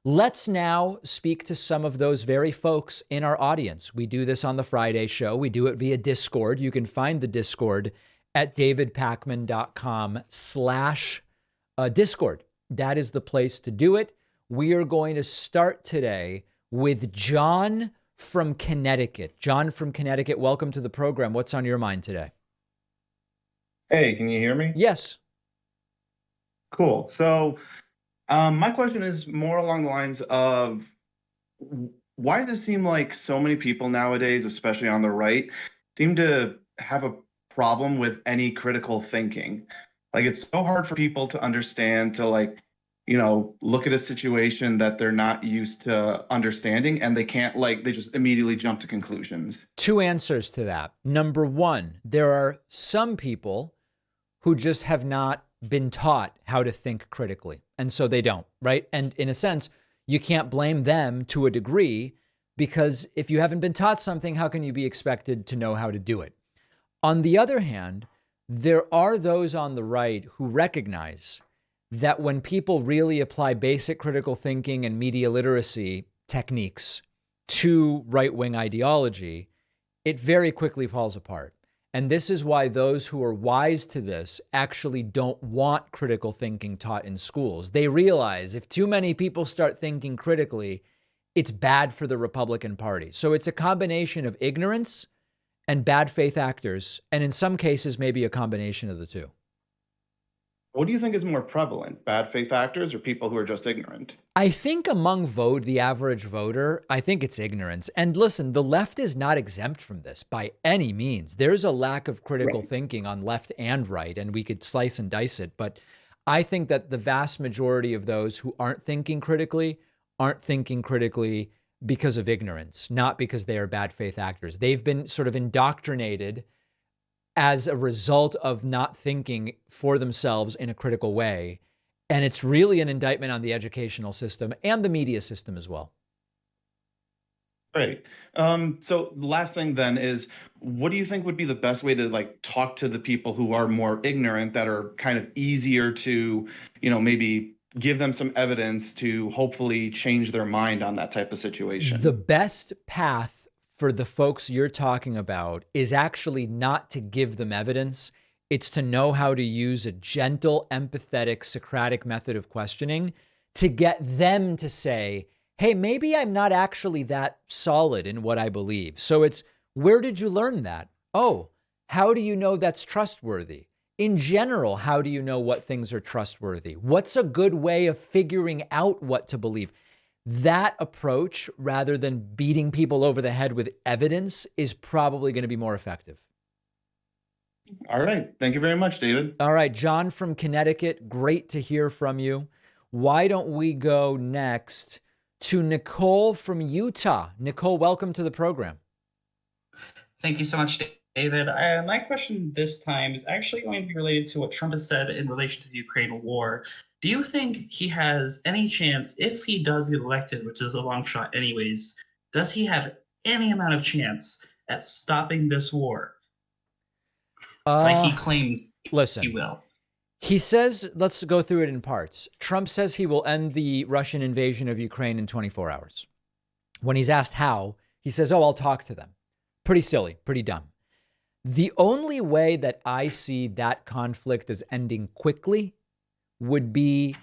Let's now speak to some of those very folks in our audience. We do this on the Friday show. We do it via Discord. You can find the Discord at davidpakman.com/Discord. That is the place to do it. We are going to start today with John from Connecticut. John from Connecticut, welcome to the program. What's on your mind today? Hey, can you hear me? Yes. Cool. So, my question is more along the lines of why does it seem like so many people nowadays, especially on the right, seem to have a problem with any critical thinking? Like, it's so hard for people to understand, to look at a situation that they're not used to understanding, and they can't, they just immediately jump to conclusions. Two answers to that. Number one, there are some people who just have not been taught how to think critically. And so they don't, right? And in a sense, you can't blame them to a degree, because if you haven't been taught something, how can you be expected to know how to do it? On the other hand, there are those on the right who recognize that when people really apply basic critical thinking and media literacy techniques to right-wing ideology, it very quickly falls apart. And this is why those who are wise to this actually don't want critical thinking taught in schools. They realize if too many people start thinking critically, it's bad for the Republican Party. So it's a combination of ignorance and bad faith actors, and in some cases, maybe a combination of the two. What do you think is more prevalent, bad faith actors or people who are just ignorant? I think among the average voter, I think it's ignorance. And listen, the left is not exempt from this by any means. There's a lack of critical thinking on left and right, and we could slice and dice it. But I think that the vast majority of those who aren't thinking critically because of ignorance, not because they are bad faith actors. They've been sort of indoctrinated as a result of not thinking for themselves in a critical way. And it's really an indictment on the educational system and the media system as well. Great. So the last thing then is, what do you think would be the best way to talk to the people who are more ignorant, that are kind of easier to, maybe give them some evidence to hopefully change their mind on that type of situation? The best path for the folks you're talking about is actually not to give them evidence. It's to know how to use a gentle, empathetic, Socratic method of questioning to get them to say, hey, maybe I'm not actually that solid in what I believe. So it's, where did you learn that? Oh, how do you know that's trustworthy? In general, how do you know what things are trustworthy? What's a good way of figuring out what to believe? That approach, rather than beating people over the head with evidence, is probably going to be more effective. All right. Thank you very much, David. All right. John from Connecticut, great to hear from you. Why don't we go next to Nicole from Utah? Nicole, welcome to the program. Thank you so much, David. My question this time is actually going to be related to what Trump has said in relation to the Ukraine war. Do you think he has any chance, if he does get elected, which is a long shot anyways, does he have any amount of chance at stopping this war? Like he claims he will. He says, let's go through it in parts. Trump says he will end the Russian invasion of Ukraine in 24 hours. When he's asked how, he says, oh, I'll talk to them. Pretty silly, pretty dumb. The only way that I see that conflict as ending quickly would be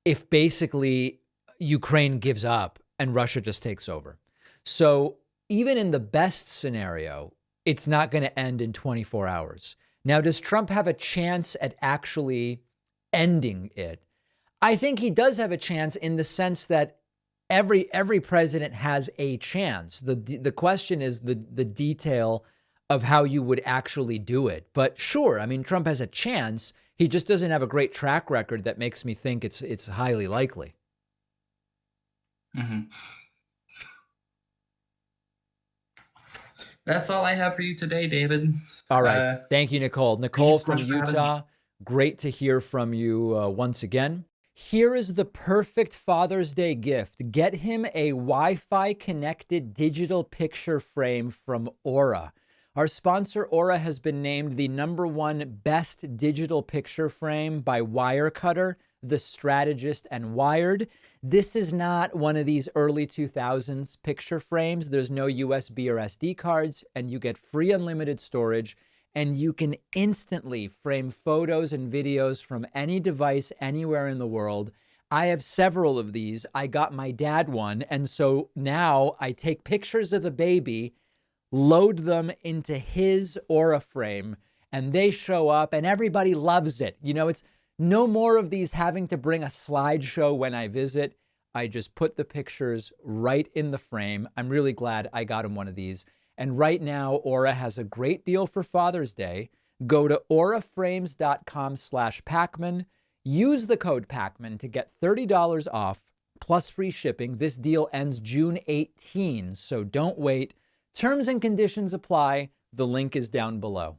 if basically Ukraine gives up and Russia just takes over. So even in the best scenario, it's not going to end in 24 hours. Now, does Trump have a chance at actually ending it? I think he does have a chance, in the sense that every president has a chance. The question is the detail of how you would actually do it. But sure, I mean, Trump has a chance. He just doesn't have a great track record that makes me think it's highly likely. Mm-hmm. That's all I have for you today, David. All right. Thank you, Nicole. Nicole from Utah, great to hear from you once again. Here is the perfect Father's Day gift. Get him a Wi-Fi connected digital picture frame from Aura. Our sponsor, Aura, has been named the #1 best digital picture frame by Wirecutter, The Strategist, and Wired. This is not one of these early 2000s picture frames. There's no USB or SD cards, and you get free unlimited storage, and you can instantly frame photos and videos from any device anywhere in the world. I have several of these. I got my dad one, and so now I take pictures of the baby, load them into his Aura frame, and they show up, and everybody loves it. You know, it's no more of these having to bring a slideshow when I visit. I just put the pictures right in the frame. I'm really glad I got him one of these. And right now, Aura has a great deal for Father's Day. Go to auraframes.com/Pacman. Use the code Pacman to get $30 off plus free shipping. This deal ends June 18, so don't wait. Terms and conditions apply. The link is down below.